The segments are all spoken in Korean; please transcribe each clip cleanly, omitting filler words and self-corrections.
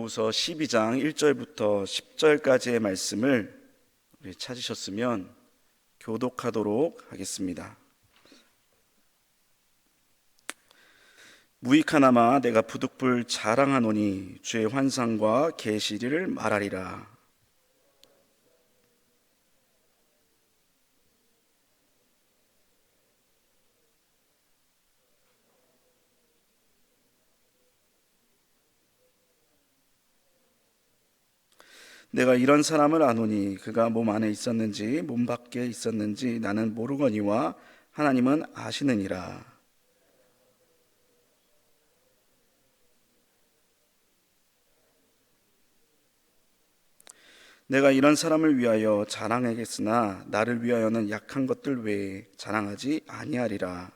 고린도후서 12장 1절부터 10절까지의 말씀을 우리 찾으셨으면 교독하도록 하겠습니다. 무익하나마 내가 부득불 자랑하노니 주의 환상과 계시를 말하리라. 내가 이런 사람을 아노니 그가 몸 안에 있었는지 몸 밖에 있었는지 나는 모르거니와 하나님은 아시느니라. 내가 이런 사람을 위하여 자랑하겠으나 나를 위하여는 약한 것들 외에 자랑하지 아니하리라.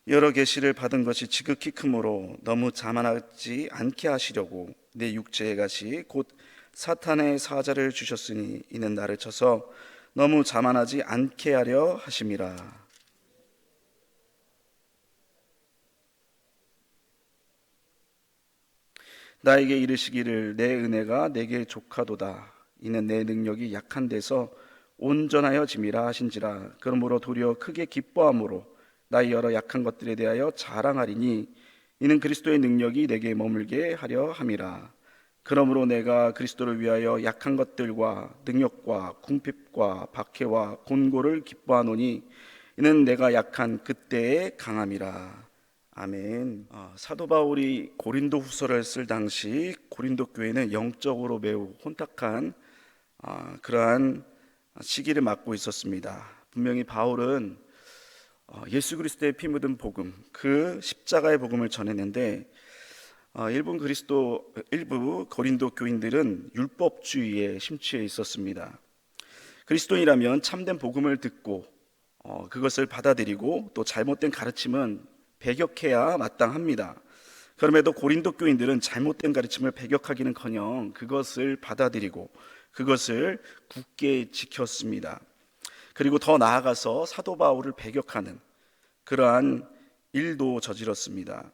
여러 계시를 받은 것이 지극히 크므로 너무 자만하지 않게 하시려고 내 육체의 가시 곧 사탄의 사자를 주셨으니 이는 나를 쳐서 너무 자만하지 않게 하려 하심이라. 나에게 이르시기를 내 은혜가 내게 족하도다. 이는 내 능력이 약한 데서 온전하여 짐이라 하신지라. 그러므로 도리어 크게 기뻐함으로 나의 여러 약한 것들에 대하여 자랑하리니 이는 그리스도의 능력이 내게 머물게 하려 함이라. 그러므로 내가 그리스도를 위하여 약한 것들과 능력과 궁핍과 박해와 곤고를 기뻐하노니 이는 내가 약한 그때의 강함이라. 아멘. 사도 바울이 고린도 후서를 쓸 당시 고린도 교회는 영적으로 매우 혼탁한 그러한 시기를 맞고 있었습니다. 분명히 바울은 예수 그리스도의 피 묻은 복음, 그 십자가의 복음을 전했는데 일부 고린도 교인들은 율법주의에 심취해 있었습니다. 그리스도인이라면 참된 복음을 듣고 그것을 받아들이고 또 잘못된 가르침은 배격해야 마땅합니다. 그럼에도 고린도 교인들은 잘못된 가르침을 배격하기는커녕 그것을 받아들이고 그것을 굳게 지켰습니다. 그리고 더 나아가서 사도 바울을 배격하는 그러한 일도 저질렀습니다.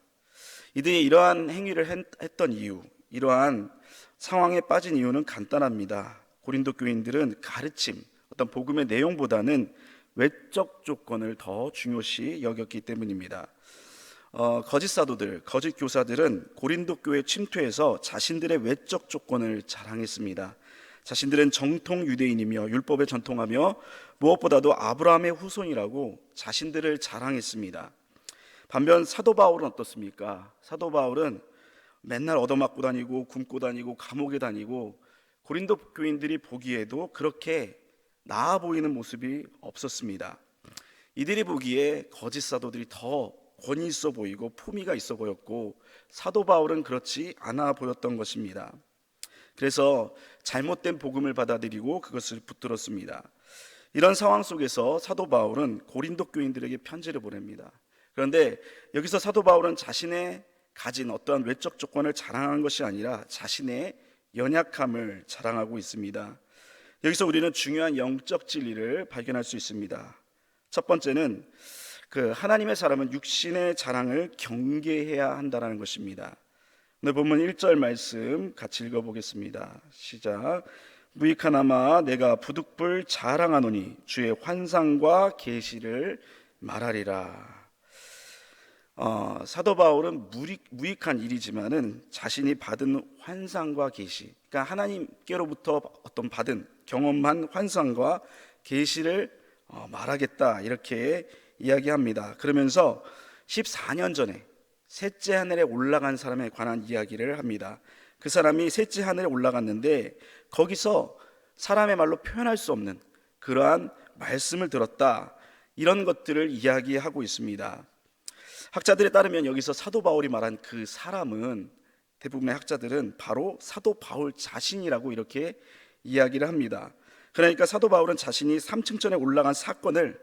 이들이 이러한 행위를 했던 이유, 이러한 상황에 빠진 이유는 간단합니다. 고린도 교인들은 가르침, 어떤 복음의 내용보다는 외적 조건을 더 중요시 여겼기 때문입니다. 거짓 사도들, 거짓 교사들은 고린도 교회 침투해서 자신들의 외적 조건을 자랑했습니다. 자신들은 정통 유대인이며 율법에 전통하며 무엇보다도 아브라함의 후손이라고 자신들을 자랑했습니다. 반면 사도 바울은 어떻습니까? 사도 바울은 맨날 얻어맞고 다니고 굶고 다니고 감옥에 다니고 고린도 교인들이 보기에도 그렇게 나아 보이는 모습이 없었습니다. 이들이 보기에 거짓 사도들이 더 권위 있어 보이고 품위가 있어 보였고 사도 바울은 그렇지 않아 보였던 것입니다. 그래서 잘못된 복음을 받아들이고 그것을 붙들었습니다. 이런 상황 속에서 사도 바울은 고린도 교인들에게 편지를 보냅니다. 그런데 여기서 사도 바울은 자신의 가진 어떠한 외적 조건을 자랑하는 것이 아니라 자신의 연약함을 자랑하고 있습니다. 여기서 우리는 중요한 영적 진리를 발견할 수 있습니다. 첫 번째는 하나님의 사람은 육신의 자랑을 경계해야 한다는 것입니다. 오늘 본문 1절 말씀 같이 읽어보겠습니다. 시작. 무익하나마 내가 부득불 자랑하노니 주의 환상과 계시를 말하리라. 사도 바울은 무익한 일이지만은 자신이 받은 환상과 계시, 그러니까 하나님께로부터 어떤 받은 경험한 환상과 계시를 말하겠다 이렇게 이야기합니다. 그러면서 14년 전에 셋째 하늘에 올라간 사람에 관한 이야기를 합니다. 그 사람이 셋째 하늘에 올라갔는데 거기서 사람의 말로 표현할 수 없는 그러한 말씀을 들었다, 이런 것들을 이야기하고 있습니다. 학자들에 따르면 여기서 사도 바울이 말한 그 사람은, 대부분의 학자들은 바로 사도 바울 자신이라고 이렇게 이야기를 합니다. 그러니까 사도 바울은 자신이 삼층천에 올라간 사건을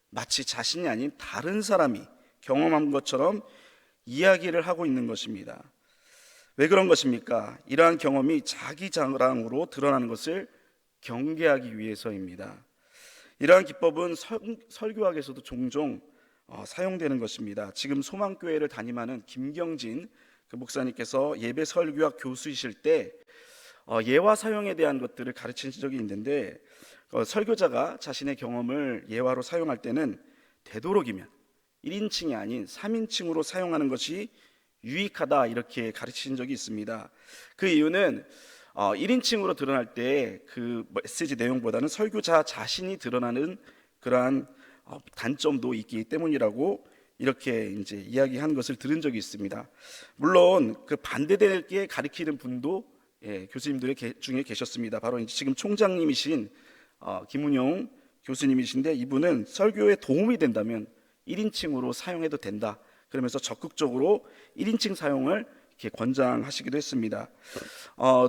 마치 자신이 아닌 다른 사람이 경험한 것처럼 이야기를 하고 있는 것입니다. 왜 그런 것입니까? 이러한 경험이 자기 자랑으로 드러나는 것을 경계하기 위해서입니다. 이러한 기법은 설교학에서도 종종 사용되는 것입니다. 지금 소망교회를 담임하는 김경진 그 목사님께서 예배 설교학 교수이실 때 예화 사용에 대한 것들을 가르친 적이 있는데, 설교자가 자신의 경험을 예화로 사용할 때는 되도록이면 1인칭이 아닌 3인칭으로 사용하는 것이 유익하다, 이렇게 가르친 적이 있습니다. 그 이유는 1인칭으로 드러날 때 그 메시지 내용보다는 설교자 자신이 드러나는 그러한 단점도 있기 때문이라고 이렇게 이제 이야기한 것을 들은 적이 있습니다. 물론 그 반대되게 가르치는 분도 교수님들 중에 계셨습니다. 바로 지금 총장님이신 김은용 교수님이신데, 이분은 설교에 도움이 된다면 1인칭으로 사용해도 된다, 그러면서 적극적으로 1인칭 사용을 이렇게 권장하시기도 했습니다.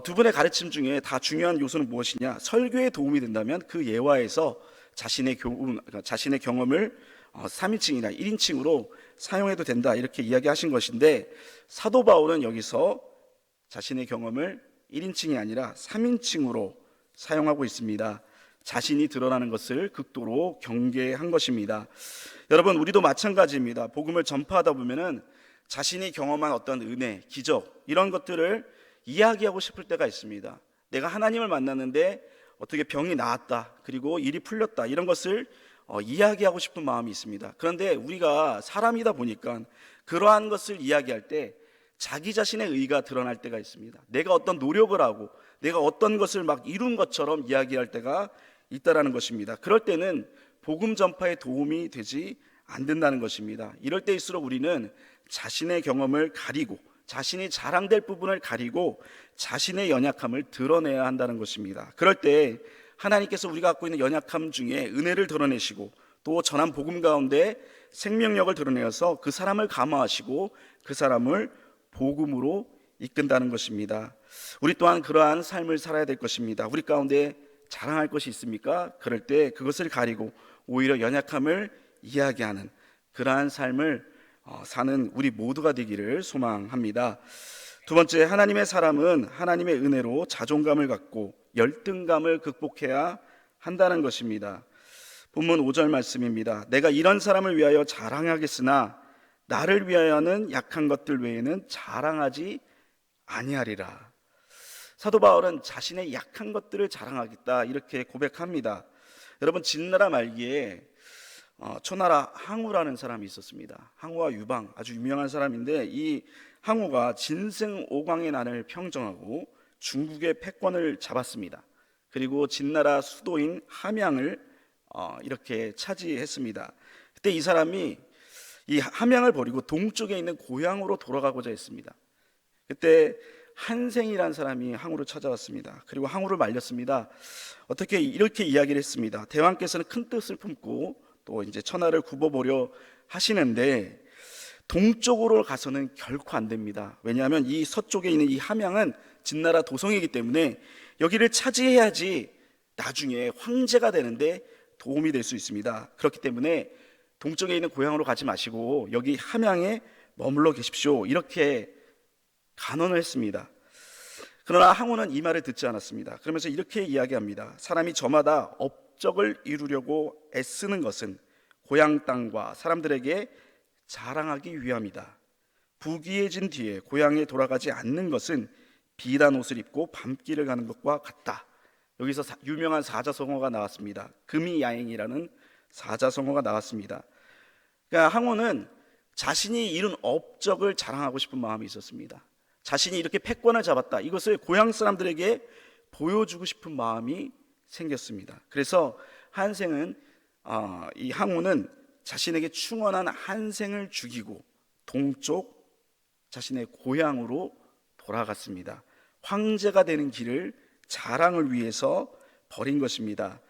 두 분의 가르침 중에 다 중요한 요소는 무엇이냐? 설교에 도움이 된다면 그 예화에서 자신의 경험을 3인칭이나 1인칭으로 사용해도 된다, 이렇게 이야기하신 것인데, 사도 바울은 여기서 자신의 경험을 1인칭이 아니라 3인칭으로 사용하고 있습니다. 자신이 드러나는 것을 극도로 경계한 것입니다. 여러분, 우리도 마찬가지입니다. 복음을 전파하다 보면은 자신이 경험한 어떤 은혜, 기적, 이런 것들을 이야기하고 싶을 때가 있습니다. 내가 하나님을 만났는데 어떻게 병이 나았다, 그리고 일이 풀렸다, 이런 것을 이야기하고 싶은 마음이 있습니다. 그런데 우리가 사람이다 보니까 그러한 것을 이야기할 때 자기 자신의 의가 드러날 때가 있습니다. 내가 어떤 노력을 하고 내가 어떤 것을 막 이룬 것처럼 이야기할 때가 있다라는 것입니다. 그럴 때는 복음 전파에 도움이 되지 않는다는 것입니다. 이럴 때일수록 우리는 자신의 경험을 가리고 자신이 자랑될 부분을 가리고 자신의 연약함을 드러내야 한다는 것입니다. 그럴 때 하나님께서 우리가 갖고 있는 연약함 중에 은혜를 드러내시고 또 전한 복음 가운데 생명력을 드러내어서 그 사람을 감화하시고 그 사람을 복음으로 이끈다는 것입니다. 우리 또한 그러한 삶을 살아야 될 것입니다. 우리 가운데 자랑할 것이 있습니까? 그럴 때 그것을 가리고 오히려 연약함을 이야기하는 그러한 삶을 사는 우리 모두가 되기를 소망합니다. 두 번째, 하나님의 사람은 하나님의 은혜로 자존감을 갖고 열등감을 극복해야 한다는 것입니다. 본문 5절 말씀입니다. 내가 이런 사람을 위하여 자랑하겠으나 나를 위하여는 약한 것들 외에는 자랑하지 아니하리라. 사도 바울은 자신의 약한 것들을 자랑하겠다, 이렇게 고백합니다. 여러분, 진나라 말기에 초나라 항우라는 사람이 있었습니다. 항우와 유방, 아주 유명한 사람인데, 이 항우가 진승 5광의 난을 평정하고 중국의 패권을 잡았습니다. 그리고 진나라 수도인 함양을 이렇게 차지했습니다. 그때 이 사람이 이 함양을 버리고 동쪽에 있는 고향으로 돌아가고자 했습니다. 그때 한생이라는 사람이 항우를 찾아왔습니다. 그리고 항우를 말렸습니다. 어떻게 이렇게 이야기를 했습니다. 대왕께서는 큰 뜻을 품고 또 이제 천하를 굽어보려 하시는데 동쪽으로 가서는 결코 안 됩니다. 왜냐하면 이 서쪽에 있는 이 함양은 진나라 도성이기 때문에 여기를 차지해야지 나중에 황제가 되는데 도움이 될 수 있습니다. 그렇기 때문에 동쪽에 있는 고향으로 가지 마시고 여기 함양에 머물러 계십시오, 이렇게 간언을 했습니다. 그러나 항우는 이 말을 듣지 않았습니다. 그러면서 이렇게 이야기합니다. 사람이 저마다 업적을 이루려고 애쓰는 것은 고향 땅과 사람들에게 자랑하기 위함이다. 부귀해진 뒤에 고향에 돌아가지 않는 것은 비단 옷을 입고 밤길을 가는 것과 같다. 여기서 유명한 사자성어가 나왔습니다. 금이야행이라는 사자성어가 나왔습니다. 그러니까 항우는 자신이 이룬 업적을 자랑하고 싶은 마음이 있었습니다. 자신이 이렇게 패권을 잡았다, 이것을 고향 사람들에게 보여주고 싶은 마음이 생겼습니다. 그래서 이 항우는 자신에게 충원한 한생을 죽이고 동쪽 자신의 고향으로 돌아갔습니다. 황제가 되는 길을 자랑을 위해서 버린 것입니다.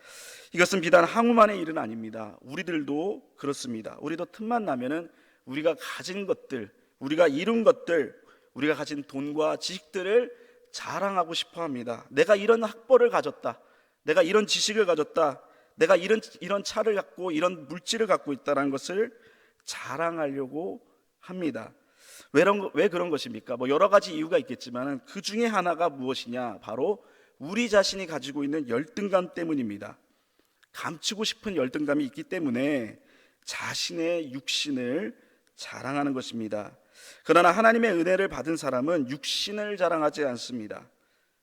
이것은 비단 항우만의 일은 아닙니다. 우리들도 그렇습니다. 우리도 틈만 나면은 우리가 가진 것들, 우리가 이룬 것들, 우리가 가진 돈과 지식들을 자랑하고 싶어 합니다. 내가 이런 학벌을 가졌다, 내가 이런 지식을 가졌다, 내가 이런 차를 갖고 이런 물질을 갖고 있다는 것을 자랑하려고 합니다. 왜 그런 것입니까? 뭐 여러 가지 이유가 있겠지만 그 중에 하나가 무엇이냐? 바로 우리 자신이 가지고 있는 열등감 때문입니다. 감추고 싶은 열등감이 있기 때문에 자신의 육신을 자랑하는 것입니다. 그러나 하나님의 은혜를 받은 사람은 육신을 자랑하지 않습니다.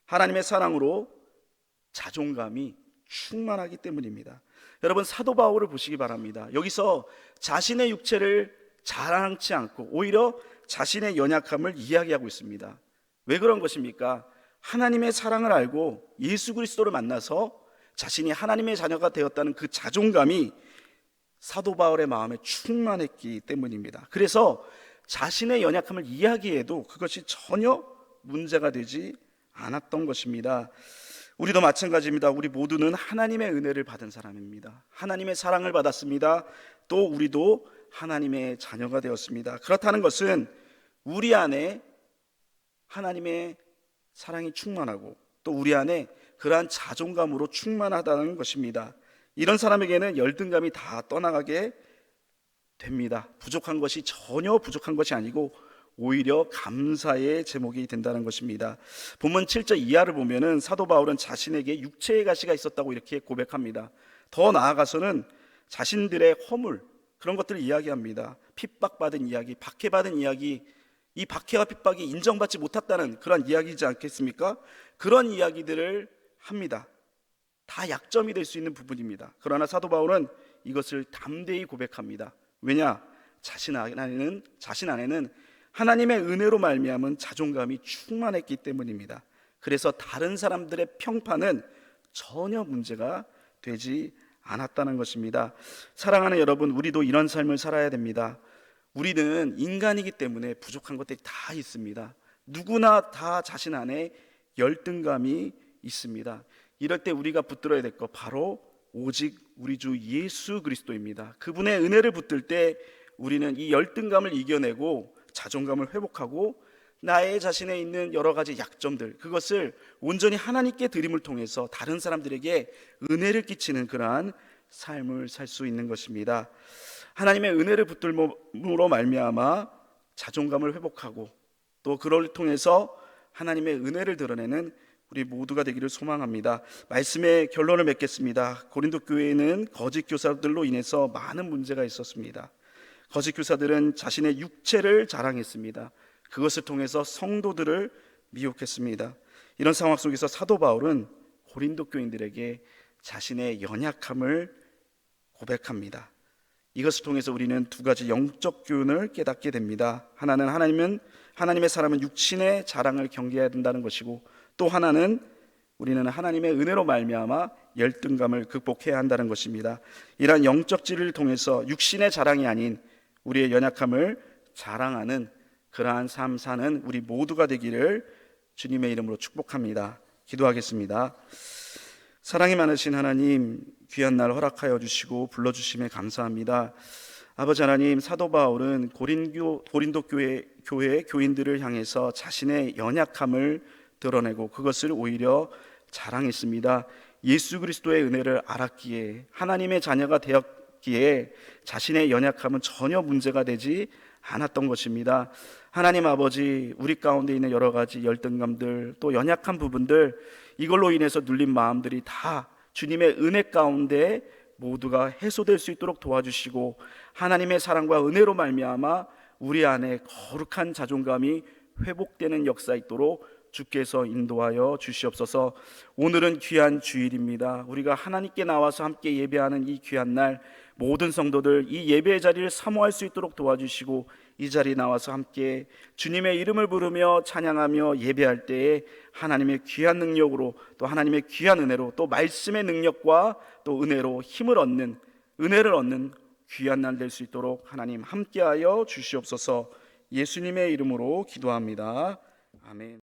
하나님의 사랑으로 자존감이 충만하기 때문입니다. 여러분, 사도 바울을 보시기 바랍니다. 여기서 자신의 육체를 자랑치 않고 오히려 자신의 연약함을 이야기하고 있습니다. 왜 그런 것입니까? 하나님의 사랑을 알고 예수 그리스도를 만나서 자신이 하나님의 자녀가 되었다는 그 자존감이 사도 바울의 마음에 충만했기 때문입니다. 그래서 자신의 연약함을 이야기해도 그것이 전혀 문제가 되지 않았던 것입니다. 우리도 마찬가지입니다. 우리 모두는 하나님의 은혜를 받은 사람입니다. 하나님의 사랑을 받았습니다. 또 우리도 하나님의 자녀가 되었습니다. 그렇다는 것은 우리 안에 하나님의 사랑이 충만하고 또 우리 안에 그러한 자존감으로 충만하다는 것입니다. 이런 사람에게는 열등감이 다 떠나가게 됩니다. 부족한 것이 전혀 부족한 것이 아니고 오히려 감사의 제목이 된다는 것입니다. 본문 7절 이하를 보면은 사도 바울은 자신에게 육체의 가시가 있었다고 이렇게 고백합니다. 더 나아가서는 자신들의 허물, 그런 것들을 이야기합니다. 핍박받은 이야기, 박해받은 이야기, 이 박해와 핍박이 인정받지 못했다는 그런 이야기이지 않겠습니까? 그런 이야기들을 합니다. 다 약점이 될 수 있는 부분입니다. 그러나 사도 바울은 이것을 담대히 고백합니다. 왜냐? 자신 안에는 하나님의 은혜로 말미암은 자존감이 충만했기 때문입니다. 그래서 다른 사람들의 평판은 전혀 문제가 되지 않았다는 것입니다. 사랑하는 여러분, 우리도 이런 삶을 살아야 됩니다. 우리는 인간이기 때문에 부족한 것들이 다 있습니다. 누구나 다 자신 안에 열등감이 있습니다. 이럴 때 우리가 붙들어야 될 것 바로 오직 우리 주 예수 그리스도입니다. 그분의 은혜를 붙들 때 우리는 이 열등감을 이겨내고 자존감을 회복하고 나의 자신에 있는 여러 가지 약점들, 그것을 온전히 하나님께 드림을 통해서 다른 사람들에게 은혜를 끼치는 그러한 삶을 살 수 있는 것입니다. 하나님의 은혜를 붙들므로 말미암아 자존감을 회복하고 또 그걸 통해서 하나님의 은혜를 드러내는 우리 모두가 되기를 소망합니다. 말씀의 결론을 맺겠습니다. 고린도 교회에는 거짓 교사들로 인해서 많은 문제가 있었습니다. 거짓 교사들은 자신의 육체를 자랑했습니다. 그것을 통해서 성도들을 미혹했습니다. 이런 상황 속에서 사도 바울은 고린도 교인들에게 자신의 연약함을 고백합니다. 이것을 통해서 우리는 두 가지 영적 교훈을 깨닫게 됩니다. 하나는 하나님의 사람은 육신의 자랑을 경계해야 된다는 것이고, 또 하나는 우리는 하나님의 은혜로 말미암아 열등감을 극복해야 한다는 것입니다. 이러한 영적 진리를 통해서 육신의 자랑이 아닌 우리의 연약함을 자랑하는 그러한 삶 사는 우리 모두가 되기를 주님의 이름으로 축복합니다. 기도하겠습니다. 사랑이 많으신 하나님, 귀한 날 허락하여 주시고 불러주심에 감사합니다. 아버지 하나님, 사도 바울은 고린도 교회 교인들을 향해서 자신의 연약함을 드러내고 그것을 오히려 자랑했습니다. 예수 그리스도의 은혜를 알았기에, 하나님의 자녀가 되었기에 자신의 연약함은 전혀 문제가 되지 않았던 것입니다. 하나님 아버지, 우리 가운데 있는 여러 가지 열등감들, 또 연약한 부분들, 이걸로 인해서 눌린 마음들이 다 주님의 은혜 가운데 모두가 해소될 수 있도록 도와주시고, 하나님의 사랑과 은혜로 말미암아 우리 안에 거룩한 자존감이 회복되는 역사 있도록 주께서 인도하여 주시옵소서. 오늘은 귀한 주일입니다. 우리가 하나님께 나와서 함께 예배하는 이 귀한 날, 모든 성도들 이 예배의 자리를 사모할 수 있도록 도와주시고, 이 자리에 나와서 함께 주님의 이름을 부르며 찬양하며 예배할 때에 하나님의 귀한 능력으로, 또 하나님의 귀한 은혜로, 또 말씀의 능력과 또 은혜로 은혜를 얻는 귀한 날 될 수 있도록 하나님 함께하여 주시옵소서. 예수님의 이름으로 기도합니다. 아멘.